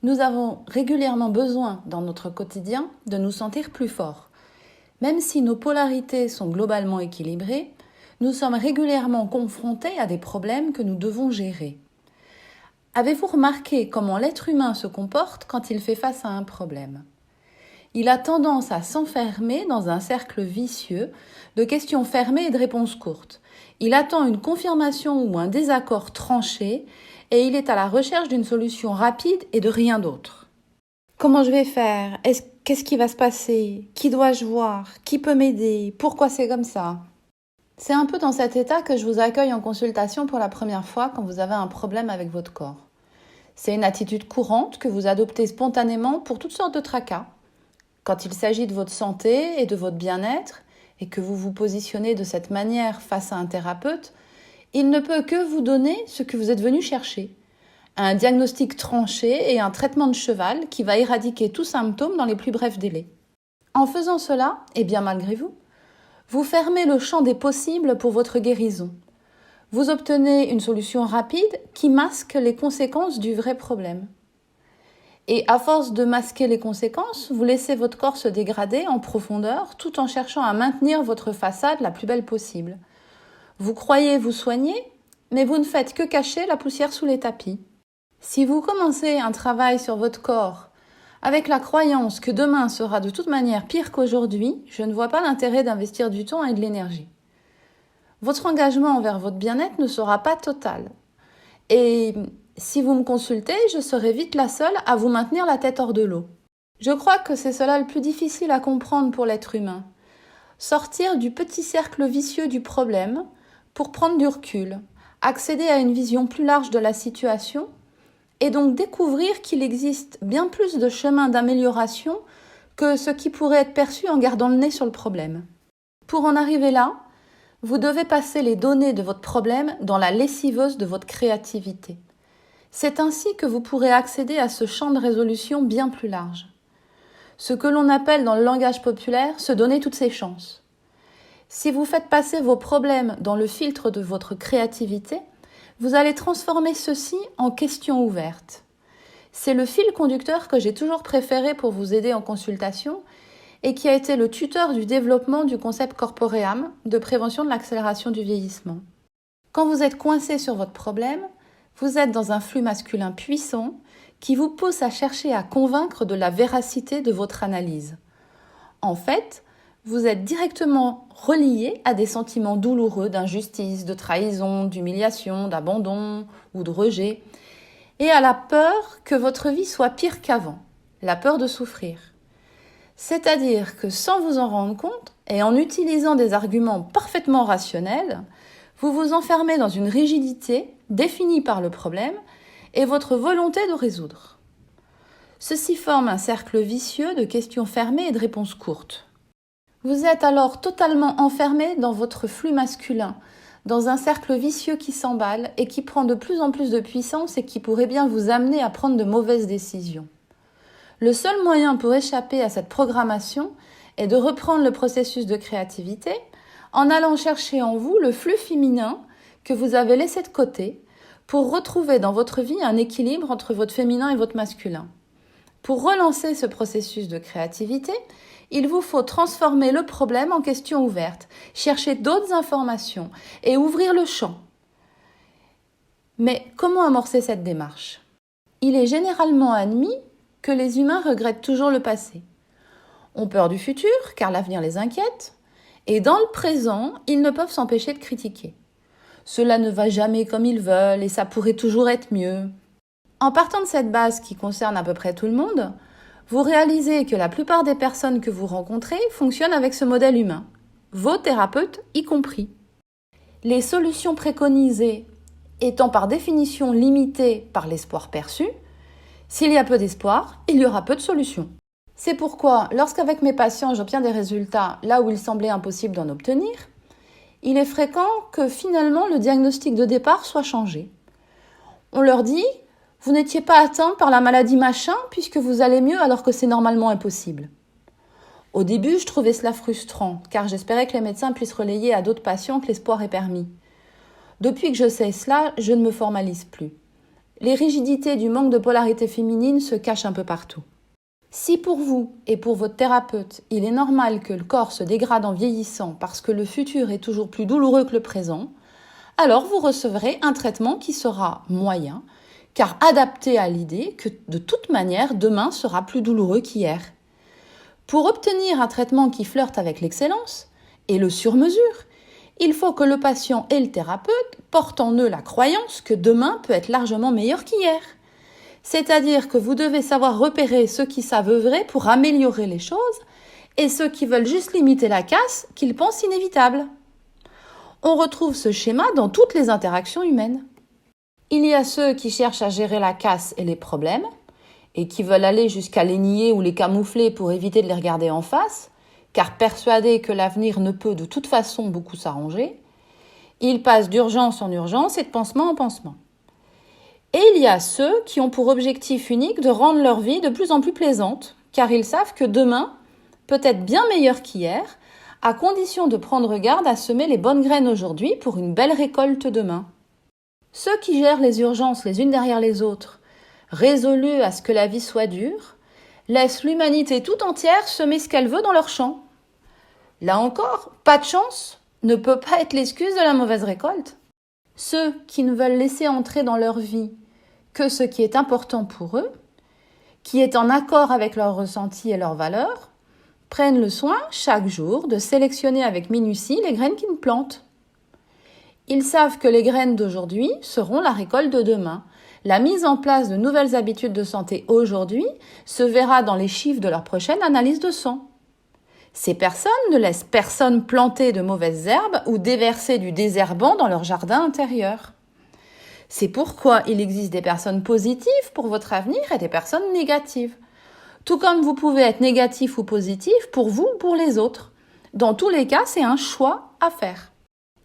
Nous avons régulièrement besoin dans notre quotidien de nous sentir plus forts. Même si nos polarités sont globalement équilibrées, nous sommes régulièrement confrontés à des problèmes que nous devons gérer. Avez-vous remarqué comment l'être humain se comporte quand il fait face à un problème ? Il a tendance à s'enfermer dans un cercle vicieux de questions fermées et de réponses courtes. Il attend une confirmation ou un désaccord tranché et il est à la recherche d'une solution rapide et de rien d'autre. Comment je vais faire ? Qu'est-ce qui va se passer ? Qui dois-je voir ? Qui peut m'aider ? Pourquoi c'est comme ça ? C'est un peu dans cet état que je vous accueille en consultation pour la première fois quand vous avez un problème avec votre corps. C'est une attitude courante que vous adoptez spontanément pour toutes sortes de tracas. Quand il s'agit de votre santé et de votre bien-être, et que vous vous positionnez de cette manière face à un thérapeute, il ne peut que vous donner ce que vous êtes venu chercher. Un diagnostic tranché et un traitement de cheval qui va éradiquer tout symptôme dans les plus brefs délais. En faisant cela, et bien malgré vous, vous fermez le champ des possibles pour votre guérison. Vous obtenez une solution rapide qui masque les conséquences du vrai problème. Et à force de masquer les conséquences, vous laissez votre corps se dégrader en profondeur tout en cherchant à maintenir votre façade la plus belle possible. Vous croyez vous soigner, mais vous ne faites que cacher la poussière sous les tapis. Si vous commencez un travail sur votre corps avec la croyance que demain sera de toute manière pire qu'aujourd'hui, je ne vois pas l'intérêt d'investir du temps et de l'énergie. Votre engagement envers votre bien-être ne sera pas total. Et si vous me consultez, je serai vite la seule à vous maintenir la tête hors de l'eau. Je crois que c'est cela le plus difficile à comprendre pour l'être humain. Sortir du petit cercle vicieux du problème pour prendre du recul, accéder à une vision plus large de la situation et donc découvrir qu'il existe bien plus de chemins d'amélioration que ce qui pourrait être perçu en gardant le nez sur le problème. Pour en arriver là, vous devez passer les données de votre problème dans la lessiveuse de votre créativité. C'est ainsi que vous pourrez accéder à ce champ de résolution bien plus large. Ce que l'on appelle dans le langage populaire se donner toutes ses chances. Si vous faites passer vos problèmes dans le filtre de votre créativité, vous allez transformer ceci en questions ouvertes. C'est le fil conducteur que j'ai toujours préféré pour vous aider en consultation et qui a été le tuteur du développement du concept Corpoream de prévention de l'accélération du vieillissement. Quand vous êtes coincé sur votre problème, vous êtes dans un flux masculin puissant qui vous pousse à chercher à convaincre de la véracité de votre analyse. En fait, vous êtes directement relié à des sentiments douloureux d'injustice, de trahison, d'humiliation, d'abandon ou de rejet, et à la peur que votre vie soit pire qu'avant, la peur de souffrir. C'est-à-dire que sans vous en rendre compte, et en utilisant des arguments parfaitement rationnels, vous vous enfermez dans une rigidité définie par le problème et votre volonté de résoudre. Ceci forme un cercle vicieux de questions fermées et de réponses courtes. Vous êtes alors totalement enfermé dans votre flux masculin, dans un cercle vicieux qui s'emballe et qui prend de plus en plus de puissance et qui pourrait bien vous amener à prendre de mauvaises décisions. Le seul moyen pour échapper à cette programmation est de reprendre le processus de créativité en allant chercher en vous le flux féminin que vous avez laissé de côté pour retrouver dans votre vie un équilibre entre votre féminin et votre masculin. Pour relancer ce processus de créativité, il vous faut transformer le problème en question ouverte, chercher d'autres informations et ouvrir le champ. Mais comment amorcer cette démarche ? Il est généralement admis que les humains regrettent toujours le passé. Ont peur du futur, car l'avenir les inquiète, et dans le présent, ils ne peuvent s'empêcher de critiquer. Cela ne va jamais comme ils veulent et ça pourrait toujours être mieux. En partant de cette base qui concerne à peu près tout le monde, vous réalisez que la plupart des personnes que vous rencontrez fonctionnent avec ce modèle humain, vos thérapeutes y compris. Les solutions préconisées étant par définition limitées par l'espoir perçu, s'il y a peu d'espoir, il y aura peu de solutions. C'est pourquoi, lorsqu'avec mes patients j'obtiens des résultats là où il semblait impossible d'en obtenir, il est fréquent que finalement le diagnostic de départ soit changé. On leur dit « Vous n'étiez pas atteint par la maladie machin puisque vous allez mieux alors que c'est normalement impossible ». Au début, je trouvais cela frustrant, car j'espérais que les médecins puissent relayer à d'autres patients que l'espoir est permis. Depuis que je sais cela, je ne me formalise plus. Les rigidités du manque de polarité féminine se cachent un peu partout. Si pour vous et pour votre thérapeute, il est normal que le corps se dégrade en vieillissant parce que le futur est toujours plus douloureux que le présent, alors vous recevrez un traitement qui sera moyen, car adapté à l'idée que de toute manière, demain sera plus douloureux qu'hier. Pour obtenir un traitement qui flirte avec l'excellence et le sur-mesure, il faut que le patient et le thérapeute portent en eux la croyance que demain peut être largement meilleur qu'hier. C'est-à-dire que vous devez savoir repérer ceux qui savent œuvrer pour améliorer les choses et ceux qui veulent juste limiter la casse qu'ils pensent inévitable. On retrouve ce schéma dans toutes les interactions humaines. Il y a ceux qui cherchent à gérer la casse et les problèmes et qui veulent aller jusqu'à les nier ou les camoufler pour éviter de les regarder en face, car persuadés que l'avenir ne peut de toute façon beaucoup s'arranger. Ils passent d'urgence en urgence et de pansement en pansement. Et il y a ceux qui ont pour objectif unique de rendre leur vie de plus en plus plaisante, car ils savent que demain peut être bien meilleur qu'hier, à condition de prendre garde à semer les bonnes graines aujourd'hui pour une belle récolte demain. Ceux qui gèrent les urgences les unes derrière les autres, résolus à ce que la vie soit dure, laissent l'humanité tout entière semer ce qu'elle veut dans leur champ. Là encore, pas de chance ne peut pas être l'excuse de la mauvaise récolte. Ceux qui ne veulent laisser entrer dans leur vie que ce qui est important pour eux, qui est en accord avec leurs ressentis et leurs valeurs, prennent le soin, chaque jour, de sélectionner avec minutie les graines qu'ils plantent. Ils savent que les graines d'aujourd'hui seront la récolte de demain. La mise en place de nouvelles habitudes de santé aujourd'hui se verra dans les chiffres de leur prochaine analyse de sang. Ces personnes ne laissent personne planter de mauvaises herbes ou déverser du désherbant dans leur jardin intérieur. C'est pourquoi il existe des personnes positives pour votre avenir et des personnes négatives. Tout comme vous pouvez être négatif ou positif pour vous ou pour les autres. Dans tous les cas, c'est un choix à faire.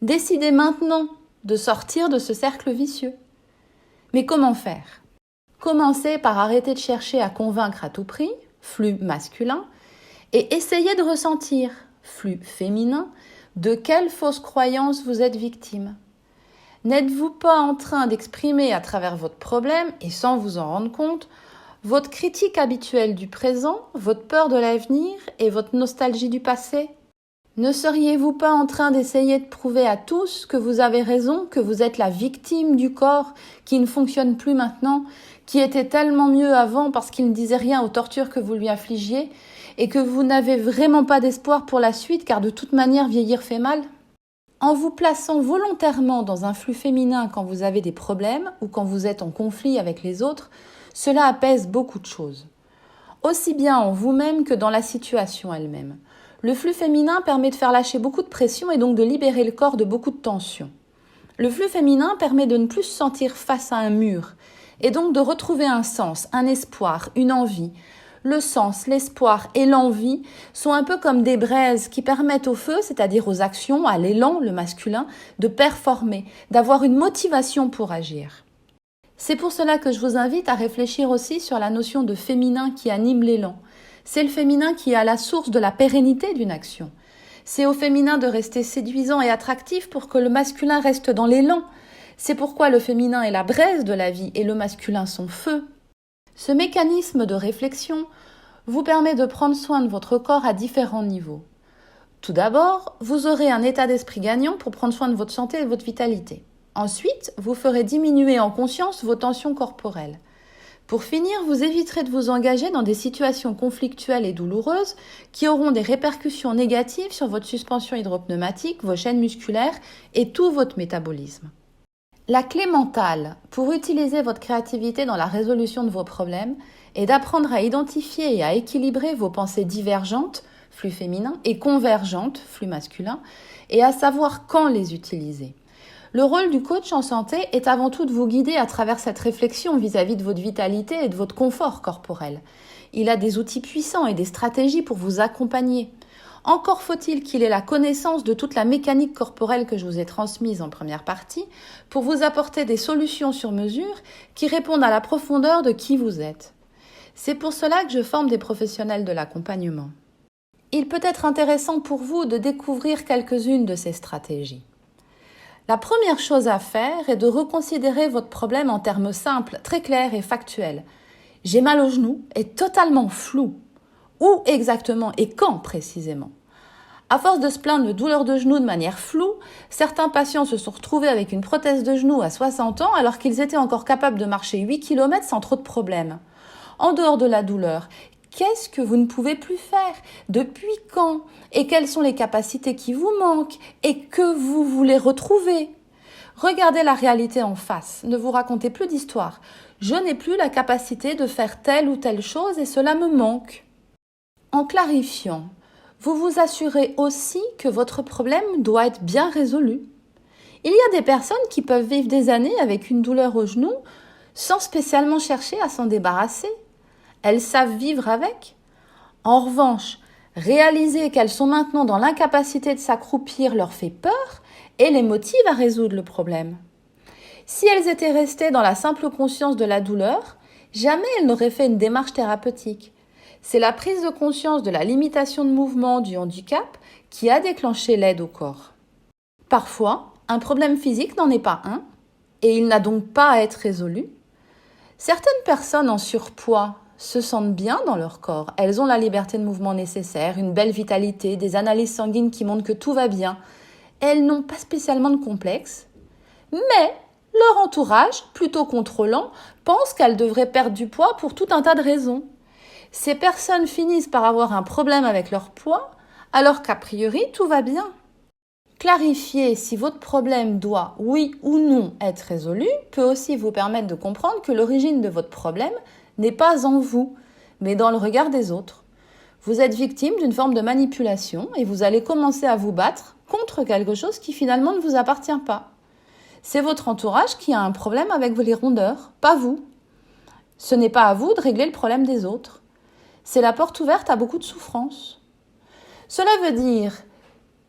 Décidez maintenant de sortir de ce cercle vicieux. Mais comment faire ? Commencez par arrêter de chercher à convaincre à tout prix, flux masculin, et essayez de ressentir, flux féminin, de quelle fausse croyance vous êtes victime. N'êtes-vous pas en train d'exprimer à travers votre problème, et sans vous en rendre compte, votre critique habituelle du présent, votre peur de l'avenir et votre nostalgie du passé ? Ne seriez-vous pas en train d'essayer de prouver à tous que vous avez raison, que vous êtes la victime du corps qui ne fonctionne plus maintenant, qui était tellement mieux avant parce qu'il ne disait rien aux tortures que vous lui infligiez, et que vous n'avez vraiment pas d'espoir pour la suite car de toute manière vieillir fait mal ? En vous plaçant volontairement dans un flux féminin quand vous avez des problèmes ou quand vous êtes en conflit avec les autres, cela apaise beaucoup de choses. Aussi bien en vous-même que dans la situation elle-même. Le flux féminin permet de faire lâcher beaucoup de pression et donc de libérer le corps de beaucoup de tensions. Le flux féminin permet de ne plus se sentir face à un mur et donc de retrouver un sens, un espoir, une envie. Le sens, l'espoir et l'envie sont un peu comme des braises qui permettent au feu, c'est-à-dire aux actions, à l'élan, le masculin, de performer, d'avoir une motivation pour agir. C'est pour cela que je vous invite à réfléchir aussi sur la notion de féminin qui anime l'élan. C'est le féminin qui est à la source de la pérennité d'une action. C'est au féminin de rester séduisant et attractif pour que le masculin reste dans l'élan. C'est pourquoi le féminin est la braise de la vie et le masculin son feu. Ce mécanisme de réflexion vous permet de prendre soin de votre corps à différents niveaux. Tout d'abord, vous aurez un état d'esprit gagnant pour prendre soin de votre santé et de votre vitalité. Ensuite, vous ferez diminuer en conscience vos tensions corporelles. Pour finir, vous éviterez de vous engager dans des situations conflictuelles et douloureuses qui auront des répercussions négatives sur votre suspension hydropneumatique, vos chaînes musculaires et tout votre métabolisme. La clé mentale pour utiliser votre créativité dans la résolution de vos problèmes est d'apprendre à identifier et à équilibrer vos pensées divergentes, flux féminin, et convergentes, flux masculin, et à savoir quand les utiliser. Le rôle du coach en santé est avant tout de vous guider à travers cette réflexion vis-à-vis de votre vitalité et de votre confort corporel. Il a des outils puissants et des stratégies pour vous accompagner. Encore faut-il qu'il ait la connaissance de toute la mécanique corporelle que je vous ai transmise en première partie pour vous apporter des solutions sur mesure qui répondent à la profondeur de qui vous êtes. C'est pour cela que je forme des professionnels de l'accompagnement. Il peut être intéressant pour vous de découvrir quelques-unes de ces stratégies. La première chose à faire est de reconsidérer votre problème en termes simples, très clairs et factuels. J'ai mal au genou est totalement flou. Où exactement et quand précisément? À force de se plaindre de douleurs de genoux de manière floue, certains patients se sont retrouvés avec une prothèse de genou à 60 ans alors qu'ils étaient encore capables de marcher 8 km sans trop de problèmes. En dehors de la douleur, qu'est-ce que vous ne pouvez plus faire? Depuis quand? Et quelles sont les capacités qui vous manquent et que vous voulez retrouver? Regardez la réalité en face, ne vous racontez plus d'histoire. Je n'ai plus la capacité de faire telle ou telle chose et cela me manque. En clarifiant, vous vous assurez aussi que votre problème doit être bien résolu. Il y a des personnes qui peuvent vivre des années avec une douleur au genou sans spécialement chercher à s'en débarrasser. Elles savent vivre avec. En revanche, réaliser qu'elles sont maintenant dans l'incapacité de s'accroupir leur fait peur et les motive à résoudre le problème. Si elles étaient restées dans la simple conscience de la douleur, jamais elles n'auraient fait une démarche thérapeutique. C'est la prise de conscience de la limitation de mouvement du handicap qui a déclenché l'aide au corps. Parfois, un problème physique n'en est pas un, et il n'a donc pas à être résolu. Certaines personnes en surpoids se sentent bien dans leur corps. Elles ont la liberté de mouvement nécessaire, une belle vitalité, des analyses sanguines qui montrent que tout va bien. Elles n'ont pas spécialement de complexe, mais leur entourage, plutôt contrôlant, pense qu'elles devraient perdre du poids pour tout un tas de raisons. Ces personnes finissent par avoir un problème avec leur poids, alors qu'a priori tout va bien. Clarifier si votre problème doit, oui ou non, être résolu peut aussi vous permettre de comprendre que l'origine de votre problème n'est pas en vous, mais dans le regard des autres. Vous êtes victime d'une forme de manipulation et vous allez commencer à vous battre contre quelque chose qui finalement ne vous appartient pas. C'est votre entourage qui a un problème avec les rondeurs, pas vous. Ce n'est pas à vous de régler le problème des autres. C'est la porte ouverte à beaucoup de souffrance. Cela veut dire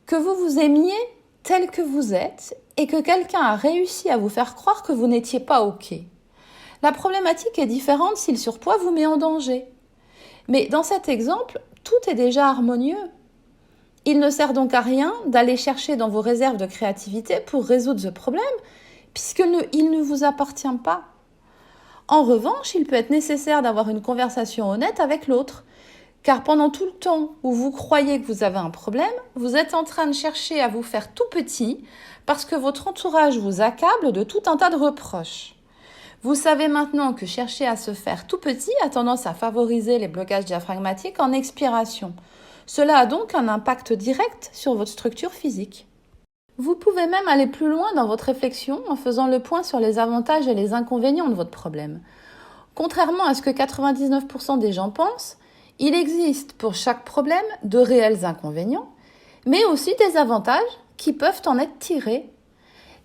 que vous vous aimiez tel que vous êtes et que quelqu'un a réussi à vous faire croire que vous n'étiez pas OK. La problématique est différente si le surpoids vous met en danger. Mais dans cet exemple, tout est déjà harmonieux. Il ne sert donc à rien d'aller chercher dans vos réserves de créativité pour résoudre ce problème, puisqu'il ne vous appartient pas. En revanche, il peut être nécessaire d'avoir une conversation honnête avec l'autre, car pendant tout le temps où vous croyez que vous avez un problème, vous êtes en train de chercher à vous faire tout petit parce que votre entourage vous accable de tout un tas de reproches. Vous savez maintenant que chercher à se faire tout petit a tendance à favoriser les blocages diaphragmatiques en expiration. Cela a donc un impact direct sur votre structure physique. Vous pouvez même aller plus loin dans votre réflexion en faisant le point sur les avantages et les inconvénients de votre problème. Contrairement à ce que 99% des gens pensent, il existe pour chaque problème de réels inconvénients, mais aussi des avantages qui peuvent en être tirés.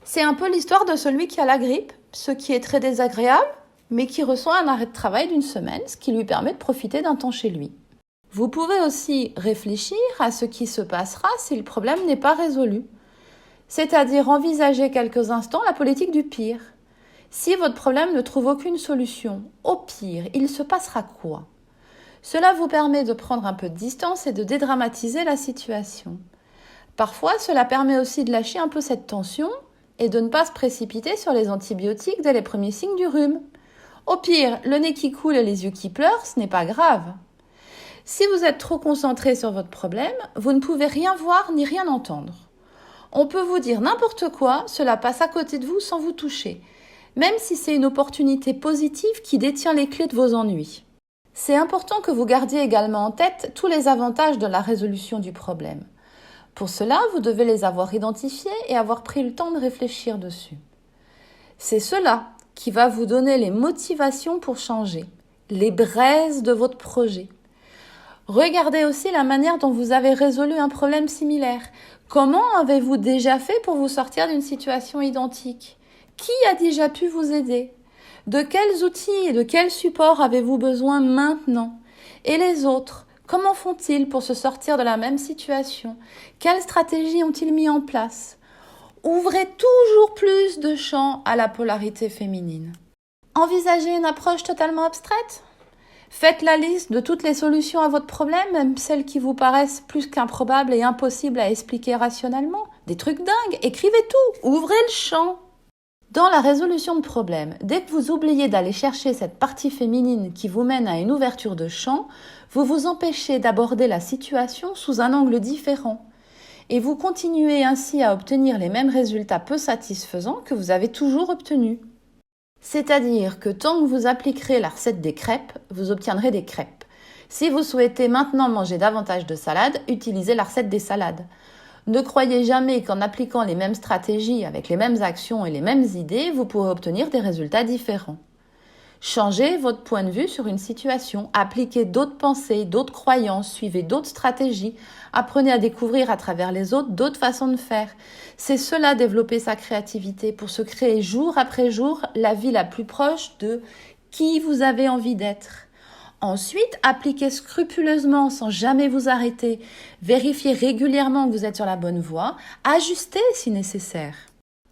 C'est un peu l'histoire de celui qui a la grippe, ce qui est très désagréable, mais qui reçoit un arrêt de travail d'1 semaine, ce qui lui permet de profiter d'un temps chez lui. Vous pouvez aussi réfléchir à ce qui se passera si le problème n'est pas résolu. C'est-à-dire envisager quelques instants la politique du pire. Si votre problème ne trouve aucune solution, au pire, il se passera quoi? Cela vous permet de prendre un peu de distance et de dédramatiser la situation. Parfois, cela permet aussi de lâcher un peu cette tension et de ne pas se précipiter sur les antibiotiques dès les premiers signes du rhume. Au pire, le nez qui coule et les yeux qui pleurent, ce n'est pas grave. Si vous êtes trop concentré sur votre problème, vous ne pouvez rien voir ni rien entendre. On peut vous dire n'importe quoi, cela passe à côté de vous sans vous toucher, même si c'est une opportunité positive qui détient les clés de vos ennuis. C'est important que vous gardiez également en tête tous les avantages de la résolution du problème. Pour cela, vous devez les avoir identifiés et avoir pris le temps de réfléchir dessus. C'est cela qui va vous donner les motivations pour changer, les braises de votre projet. Regardez aussi la manière dont vous avez résolu un problème similaire. Comment avez-vous déjà fait pour vous sortir d'une situation identique? Qui a déjà pu vous aider? De quels outils et de quels supports avez-vous besoin maintenant? Et les autres, comment font-ils pour se sortir de la même situation? Quelles stratégies ont-ils mis en place? Ouvrez toujours plus de champs à la polarité féminine. Envisagez une approche totalement abstraite? Faites la liste de toutes les solutions à votre problème, même celles qui vous paraissent plus qu'improbables et impossibles à expliquer rationnellement. Des trucs dingues, écrivez tout, ouvrez le champ. Dans la résolution de problèmes, dès que vous oubliez d'aller chercher cette partie féminine qui vous mène à une ouverture de champ, vous vous empêchez d'aborder la situation sous un angle différent. Et vous continuez ainsi à obtenir les mêmes résultats peu satisfaisants que vous avez toujours obtenus. C'est-à-dire que tant que vous appliquerez la recette des crêpes, vous obtiendrez des crêpes. Si vous souhaitez maintenant manger davantage de salade, utilisez la recette des salades. Ne croyez jamais qu'en appliquant les mêmes stratégies avec les mêmes actions et les mêmes idées, vous pourrez obtenir des résultats différents. Changez votre point de vue sur une situation, appliquez d'autres pensées, d'autres croyances, suivez d'autres stratégies, apprenez à découvrir à travers les autres d'autres façons de faire. C'est cela développer sa créativité pour se créer jour après jour la vie la plus proche de qui vous avez envie d'être. Ensuite, appliquez scrupuleusement sans jamais vous arrêter, vérifiez régulièrement que vous êtes sur la bonne voie, ajustez si nécessaire.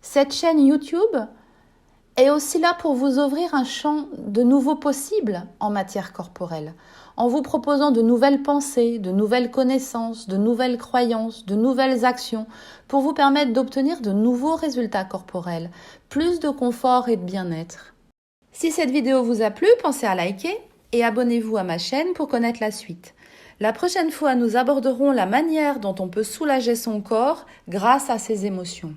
Cette chaîne YouTube est aussi là pour vous ouvrir un champ de nouveaux possibles en matière corporelle, en vous proposant de nouvelles pensées, de nouvelles connaissances, de nouvelles croyances, de nouvelles actions, pour vous permettre d'obtenir de nouveaux résultats corporels, plus de confort et de bien-être. Si cette vidéo vous a plu, pensez à liker et abonnez-vous à ma chaîne pour connaître la suite. La prochaine fois, nous aborderons la manière dont on peut soulager son corps grâce à ses émotions.